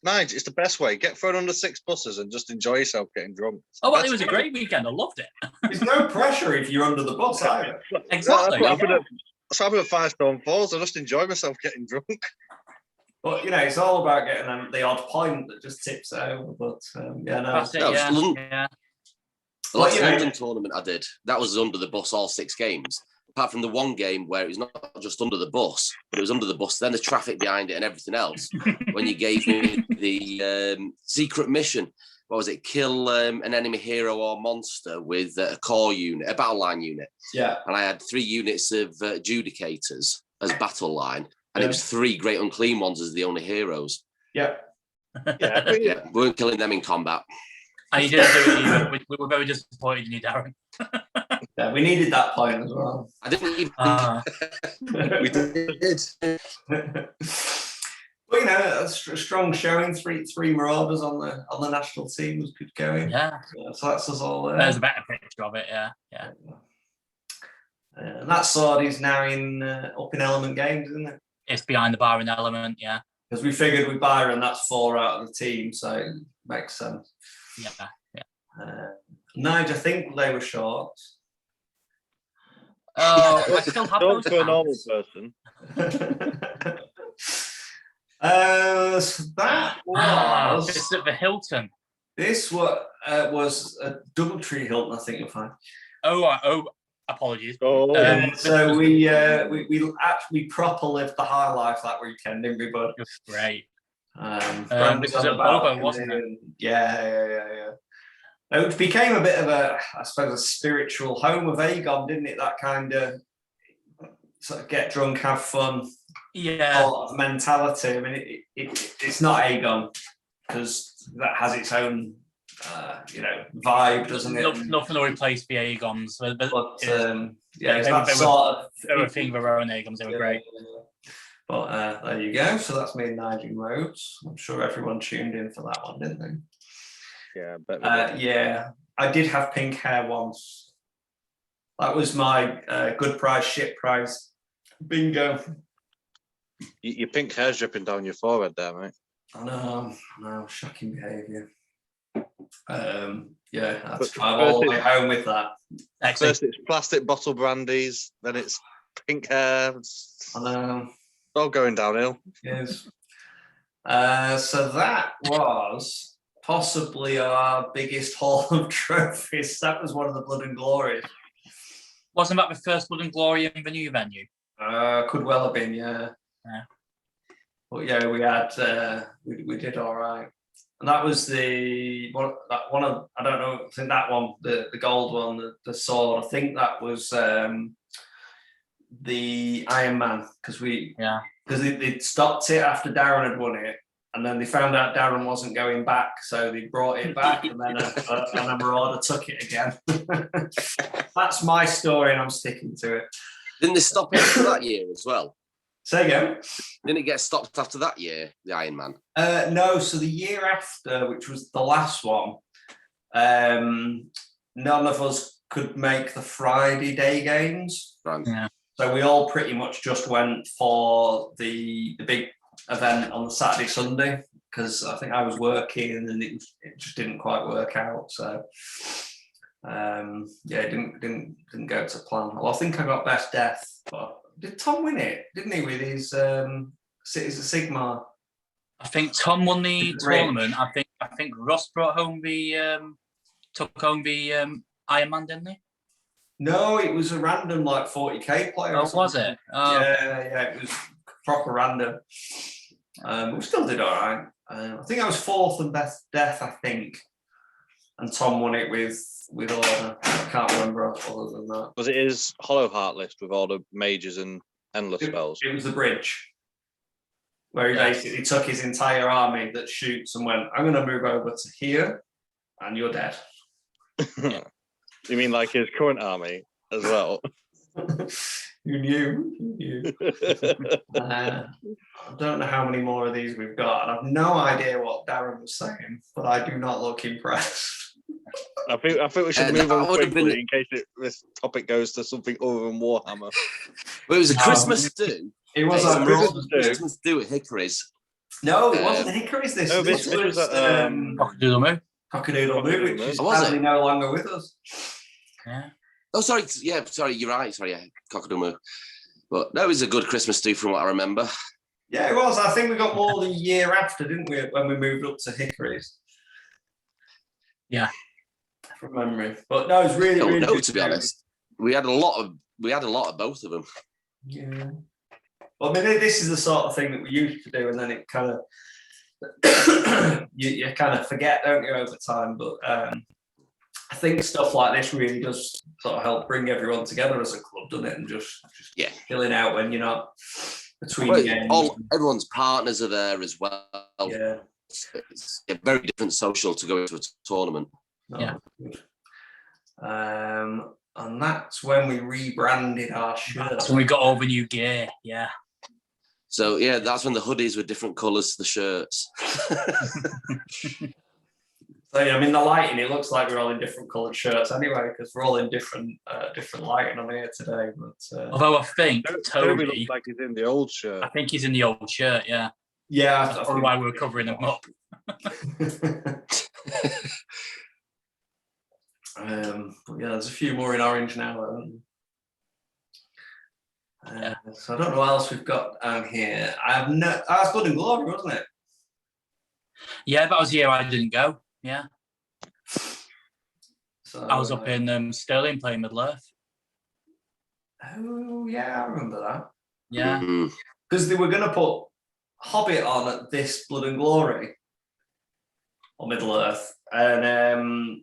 Nige, it's the best way. Get thrown under 6 buses and just enjoy yourself getting drunk. Oh, well, it was a great weekend. I loved it. There's no pressure if you're under the bus either. Exactly. So I'm at 5 stone falls. I just enjoy myself getting drunk. But, you know, it's all about getting the odd point that just tips it over. But, yeah, no. That's it, The last London tournament I did, that was under the bus all 6 games. Apart from the one game where it was not just under the bus, but it was under the bus, then the traffic behind it and everything else. When you gave me the secret mission, what was it? Kill an enemy hero or monster with a core unit, a battle line unit. Yeah. And I had 3 units of adjudicators as battle line, and it was 3 great unclean ones as the only heroes. Yeah. We weren't killing them in combat. And you didn't do it either. We were very disappointed in you, Darran. Yeah, we needed that point as well. I didn't even. We did. But, you a strong showing. Three Marauders on the national team was good going. Yeah. So that's us all there. There's a better picture of it. Yeah. And that sword is now up in Element Games, isn't it? It's behind the bar in Element. Yeah. Because we figured with Byron, that's 4 out of the team, so it makes sense. Yeah. Nige, I think they were short. Oh, I still have Don't those. for a normal person. So that was. It's at the Hilton. This was a Doubletree Hilton, I think you'll find. Oh, apologies. So we actually proper lived the high life that weekend, didn't we, bud? It was great. This was at Bobo, wasn't it? Yeah. It became a bit of I suppose, a spiritual home of Aegon, didn't it? That kind of sort of get drunk, have fun, sort of mentality. I mean, it's not Aegon because that has its own, vibe, doesn't it? Nothing will replace the Aegons. But it's that sort of. They were a thing of their own Aegons. They were great. But there you go. So that's me and Nigel Rhodes. I'm sure everyone tuned in for that one, didn't they? Yeah, I did have pink hair once. That was my good prize, shit prize. Bingo. Your pink hair's dripping down your forehead there, mate. I know, shocking behaviour. That's I'm first all the way home with that. First it's plastic bottle brandies, then it's pink hair. I know. It's all going downhill. Yes. So that was possibly our biggest haul of trophies. That was one of the Blood and Glory. Wasn't that the first Blood and Glory in the new venue? Could well have been, yeah. But yeah, we had we did all right, and that was I think that one, the gold one, the sword. I think that was the Iron Man because they stopped it after Darran had won it. And then they found out Darran wasn't going back, so they brought it back, and then a Marauder took it again. That's my story, and I'm sticking to it. Didn't they stop it after that year as well? Say again? Didn't it get stopped after that year, the Iron Man? No, so the year after, which was the last one, none of us could make the Friday day games. Right. Yeah. So we all pretty much just went for the big event on the Saturday, Sunday, because I think I was working and it just didn't quite work out. So it didn't go to plan. Well, I think I got best death, but did Tom win it? Didn't he with his Cities of Sigmar? I think Tom won the tournament. I think Ross took home the Iron Man, didn't he? No, it was a random 40k player. Oh, was it? Oh. Yeah, it was proper random. We still did all right. I think I was 4th and best death, I think. And Tom won it with order. I can't remember other than that. Was it his Hollow Heart list with all the mages and endless spells? It was the bridge. Where he basically took his entire army that shoots and went, I'm going to move over to here and you're dead. You mean like his current army as well? Who knew? I don't know how many more of these we've got, and I've no idea what Darran was saying, but I do not look impressed. I think we should move on quickly in case this topic goes to something other than Warhammer. Well, it was a Christmas do. It was a Christmas do at Hickory's. No, it wasn't Hickory's. This was Cock-a-doodle Moo. Cock-a-doodle Moo, which is sadly no longer with us. Yeah. Oh, sorry. Yeah, sorry. You're right. Sorry, Cock-a-doodle Moo. But that was a good Christmas do from what I remember. Yeah, it was. I think we got more the year after, didn't we, when we moved up to Hickory's? Yeah. From memory. But no, it was really good. No, to be honest. We had a lot of both of them. Yeah. Well, I mean, this is the sort of thing that we used to do, and then it kind of you kind of forget, don't you, over time. But I think stuff like this really does sort of help bring everyone together as a club, doesn't it? And just chilling out when you're not between games. Everyone's partners are there as well. Yeah. It's a very different social to go into a tournament. Good. And that's when we rebranded our shirt. That's when we got all the new gear. Yeah. So yeah, that's when the hoodies were different colours to the shirts. So yeah, I mean the lighting. It looks like we're all in different coloured shirts anyway, because we're all in different lighting on here today. But Although I think Toby Toby, looks like he's in the old shirt. I think he's in the old shirt. Yeah, yeah, that's probably why we were covering him up. But yeah, there's a few more in orange now. So I don't know what else we've got down here. I have no. Oh, it's Blood and Glory, wasn't it? Yeah, that was the year I didn't go. Yeah, So I was up in Stirling playing Middle Earth. Oh yeah, I remember that. Yeah, because they were going to put Hobbit on at this Blood and Glory or Middle Earth, and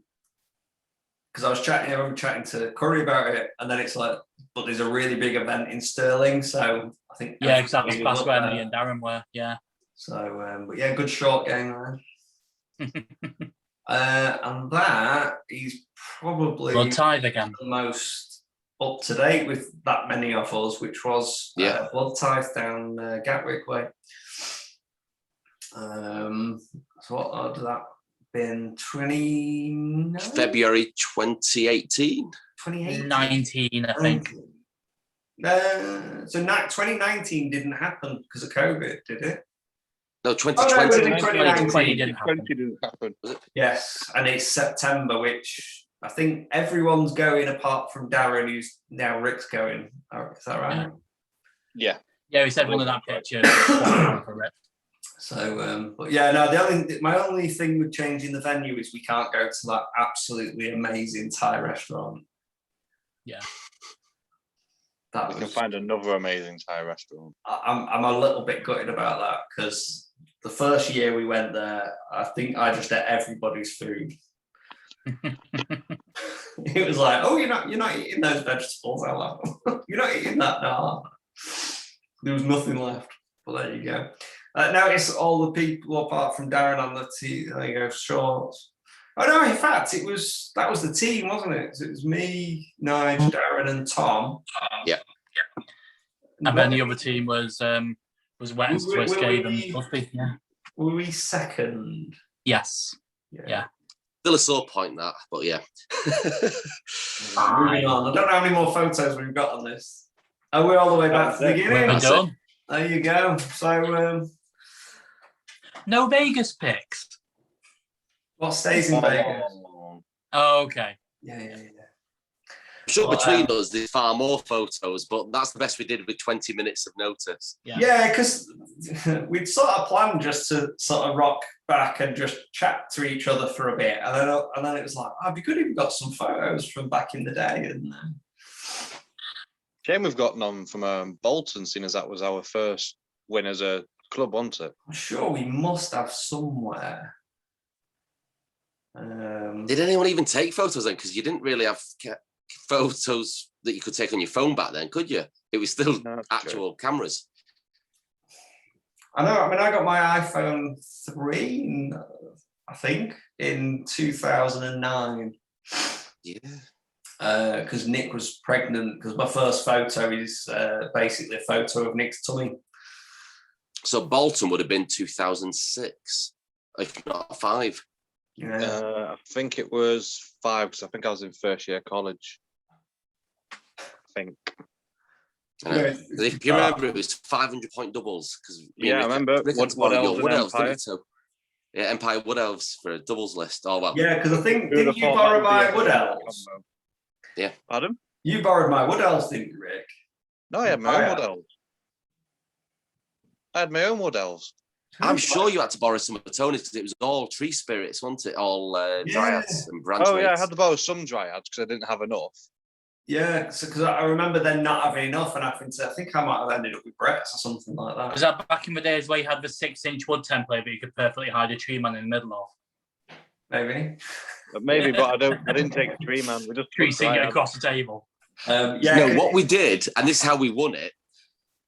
because I was chatting to Curry about it, and then it's like, but there's a really big event in Stirling, so I think exactly. That's where me and Darran were. Yeah. So, but yeah, good short game there. And that is probably Blood Tithe again. the most up to date with that many of us, which was Blood Tithe down Gatwick way. So what had that been? February 2018? 2019, I think. So 2019 didn't happen because of COVID, did it? No, 2020. 2020 didn't happen. Yes, and it's September, which I think everyone's going apart from Darran, who's now Rick's going. Is that right? Yeah. Yeah, we said one of that picture. So, but yeah, no. My only thing with changing the venue is we can't go to that absolutely amazing Thai restaurant. Yeah. We can find another amazing Thai restaurant. I'm a little bit gutted about that because the first year we went there, I think I just ate everybody's food. It was like, oh, you're not eating those vegetables, you're not eating that, no. There was nothing left. But there you go. Notice all the people apart from Darran on the team. There you go, shorts. Oh no! In fact, that was the team, wasn't it? So it was me, Nige, Darran, and Tom. Yeah. And then the other team was Wet Swiss Cave and Buffy. Yeah. Were we second? Yes. Yeah. Still a sore point that, but yeah. Moving on. I don't know how many more photos we've got on this. Oh, we're all the way back to the beginning. We're done. There you go. So, no Vegas pics. What stays in Vegas? Oh, okay. Yeah. I'm sure between us, there's far more photos, but that's the best we did with 20 minutes of notice. Yeah, because we'd sort of planned just to sort of rock back and just chat to each other for a bit, and then it was like, it'd be good if we got some photos from back in the day. And shame we've got none from Bolton, seeing as that was our first win as a club, wasn't it? I'm sure we must have somewhere. Did anyone even take photos then? Because you didn't really have photos that you could take on your phone back then, could you? It was still actual cameras. I know. I mean, I got my iPhone 3, I think, in 2009. Yeah. Because Nick was pregnant. Because my first photo is basically a photo of Nick's tummy. So Bolton would have been 2006, if not 5. Yeah. I think it was 5 because I think I was in first year college. I think. If you remember, it was 500-point doubles. I remember. What else? Yeah, Empire Wood Elves for a doubles list. Oh, well. Yeah, because I think, didn't you borrow my Wood Elves? Yeah. Pardon? You borrowed my Wood Elves, didn't you, Rick? No, I had my own Wood Elves. I had my own Wood Elves. I'm sure you had to borrow some of Tony's because it was all tree spirits, wasn't it? All dryads and branch Oh, yeah, I had to borrow some dryads because I didn't have enough. Yeah, because I remember then not having enough and having to, I think I might have ended up with Brett's or something like that. Was that back in the days where you had the 6-inch wood template, but you could perfectly hide a tree man in the middle of? Maybe. Maybe, but I didn't take a tree man. We just tree it across the table. No, what we did, and this is how we won it,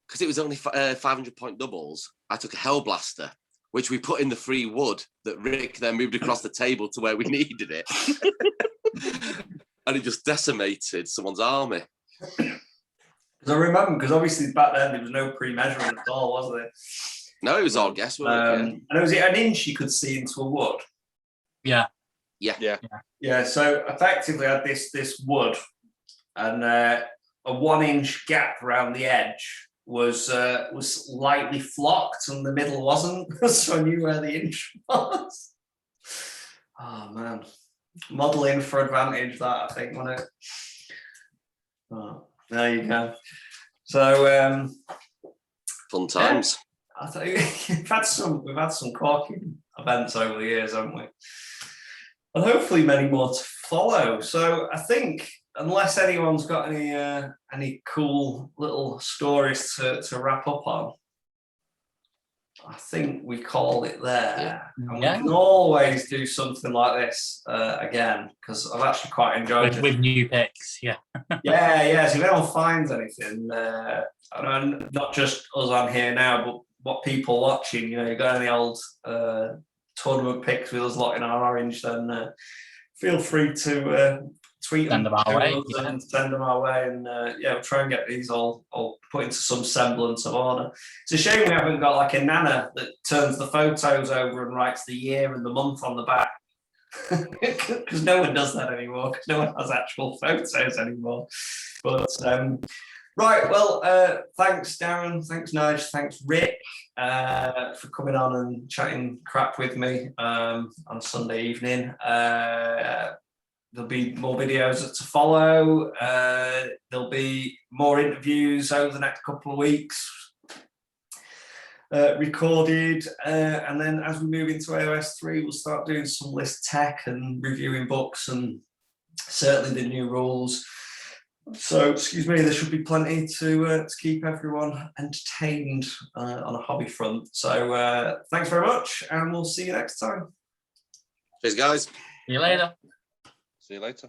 because it was only 500-point doubles, I took a Hellblaster, which we put in the free wood that Rick then moved across the table to where we needed it. And it just decimated someone's army. Because I remember, because obviously back then there was no pre-measurement at all, was there? No, it was all guesswork. And was it an inch you could see into a wood? Yeah. Yeah. So effectively, I had this wood, and a 1 inch gap around the edge was lightly flocked, and the middle wasn't. So I knew where the inch was. Oh man, modelling for advantage. That I think, wasn't it? Oh, there you go. So Fun times. I think we've had some corking events over the years, haven't we? And hopefully many more to follow. So I think, unless anyone's got any cool little stories to wrap up on, I think we call it there. And we can always do something like this again, because I've actually quite enjoyed it. With new picks, yeah. Yeah. So if anyone finds anything, not just us on here now, but what people watching, you got any old tournament picks with us lot in our orange, then feel free to tweet them and send them our way, and we'll try and get these all put into some semblance of order. It's a shame we haven't got like a nana that turns the photos over and writes the year and the month on the back, because no one does that anymore, because no one has actual photos anymore. But right, well, thanks Darran, thanks Nige, thanks Rick for coming on and chatting crap with me on Sunday evening. There'll be more videos to follow. There'll be more interviews over the next couple of weeks recorded. And then as we move into AOS 3, we'll start doing some list tech and reviewing books and certainly the new rules. So, excuse me, there should be plenty to keep everyone entertained on a hobby front. So thanks very much, and we'll see you next time. Cheers, guys. See you later. See you later.